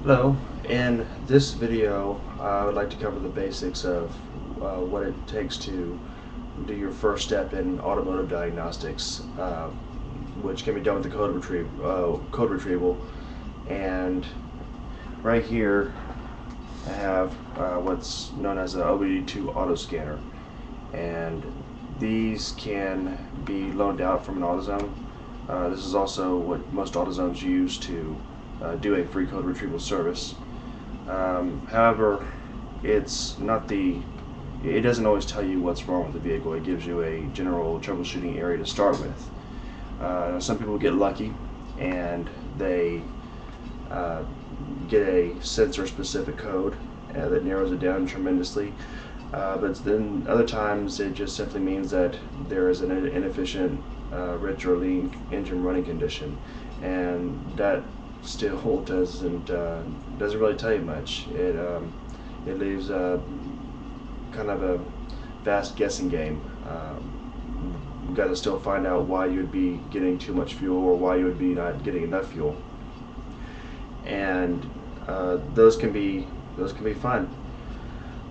Hello, in this video I would like to cover the basics of what it takes to do your first step in automotive diagnostics, which can be done with the code retrieval. And right here I have what's known as an OBD2 auto scanner, and these can be loaned out from an AutoZone. This is also what most AutoZones use to do a free code retrieval service. However, it's not the it doesn't always tell you what's wrong with the vehicle. It gives you a general troubleshooting area to start with. Some people get lucky and they get a sensor specific code that narrows it down tremendously. But then other times it just simply means that there is an inefficient, rich or lean engine running condition, and that still doesn't really tell you much. It leaves kind of a vast guessing game. You've got to still find out why you would be getting too much fuel or why you would be not getting enough fuel, and those can be fun.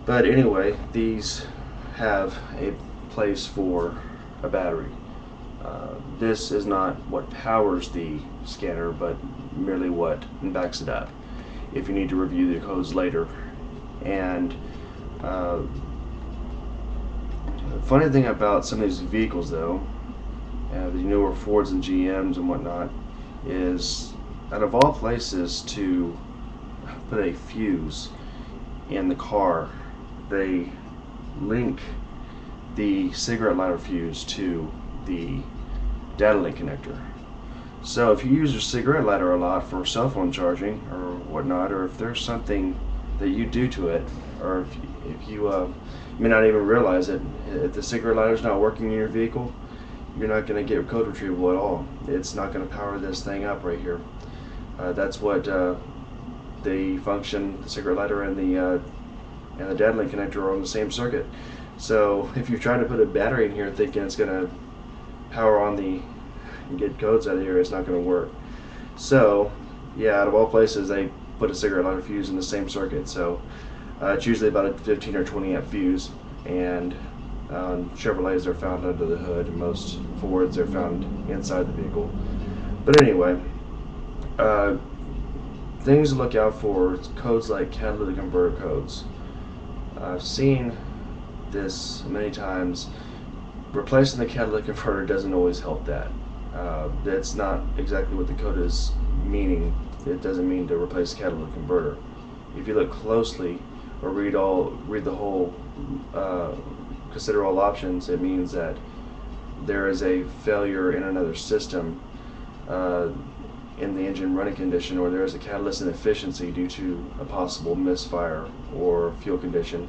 But anyway, these have a place for a battery. This is not what powers the scanner, but merely what backs it up if you need to review the codes later. And the funny thing about some of these vehicles, though, the newer Fords and GMs and whatnot, is out of all places to put a fuse in the car, they link the cigarette lighter fuse to the data link connector. So if you use your cigarette lighter a lot for cell phone charging or whatnot, or if there's something that you do to it, or if you may not even realize it, if the cigarette lighter is not working in your vehicle, you're not going to get code retrieval at all. It's not going to power this thing up right here. That's what the function, the cigarette lighter and the data link connector are on the same circuit. So if you're trying to put a battery in here thinking it's going to power on and get codes out of here, it's not going to work. So yeah, out of all places, they put a cigarette lighter fuse in the same circuit. So it's usually about a 15 or 20 amp fuse, and Chevrolets are found under the hood, and most Fords are found inside the vehicle. But anyway, things to look out for: codes like catalytic converter codes. I've seen this many times. Replacing the catalytic converter doesn't always help that. That's not exactly what the code is meaning. It doesn't mean to replace the catalytic converter. If you look closely or read the whole, consider all options, it means that there is a failure in another system in the engine running condition, or there is a catalyst inefficiency due to a possible misfire or fuel condition,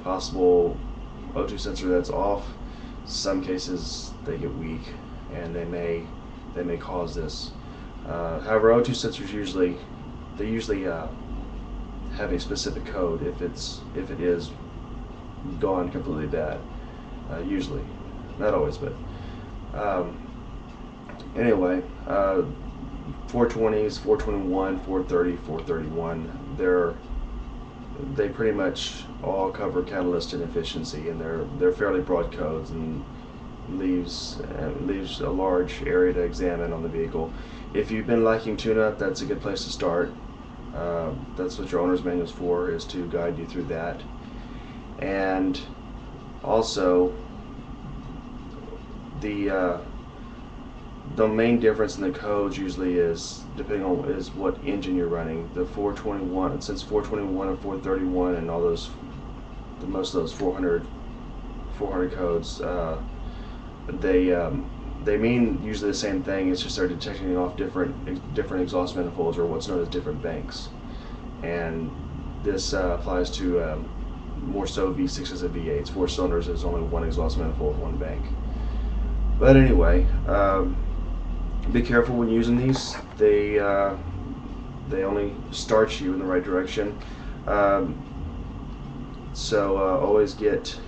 possible O2 sensor that's off. Some cases they get weak and they may cause this. However, O2 sensors usually have a specific code if it is gone completely bad. Usually, not always, but anyway, 420s, 421, 430, 431, they pretty much all cover catalyst inefficiency, and they're fairly broad codes and leaves a large area to examine on the vehicle. If you've been liking tune-up, that's a good place to start. That's what your owner's manual is for, is to guide you through that. And also, the main difference in the codes usually is depending on what engine you're running. The 421, since 421 and 431 and all those, most of those 400 codes, they mean usually the same thing. It's just they're detecting off different exhaust manifolds, or what's known as different banks. And this applies to more so V6s and V8s. 4 cylinders is only one exhaust manifold, one bank. But anyway, be careful when using these. They only start you in the right direction. So always get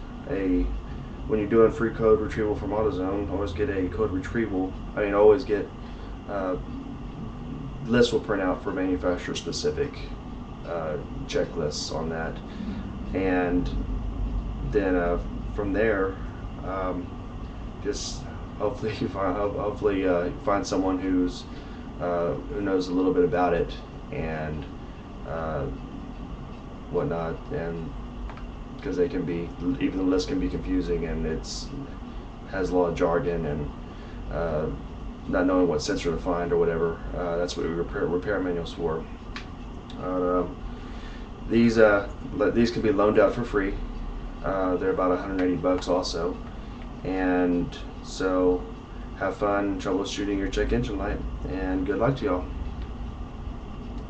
when you're doing free code retrieval from AutoZone, always get a code retrieval. Always get lists will print out for manufacturer specific checklists on that, and then from there, just hopefully find someone who knows a little bit about it and whatnot, and because they can be, even the list can be confusing, and has a lot of jargon, and not knowing what sensor to find or whatever. That's what repair manuals for. Uh, these can be loaned out for free. They're about 180 bucks also, and so have fun troubleshooting your check engine light, and good luck to y'all.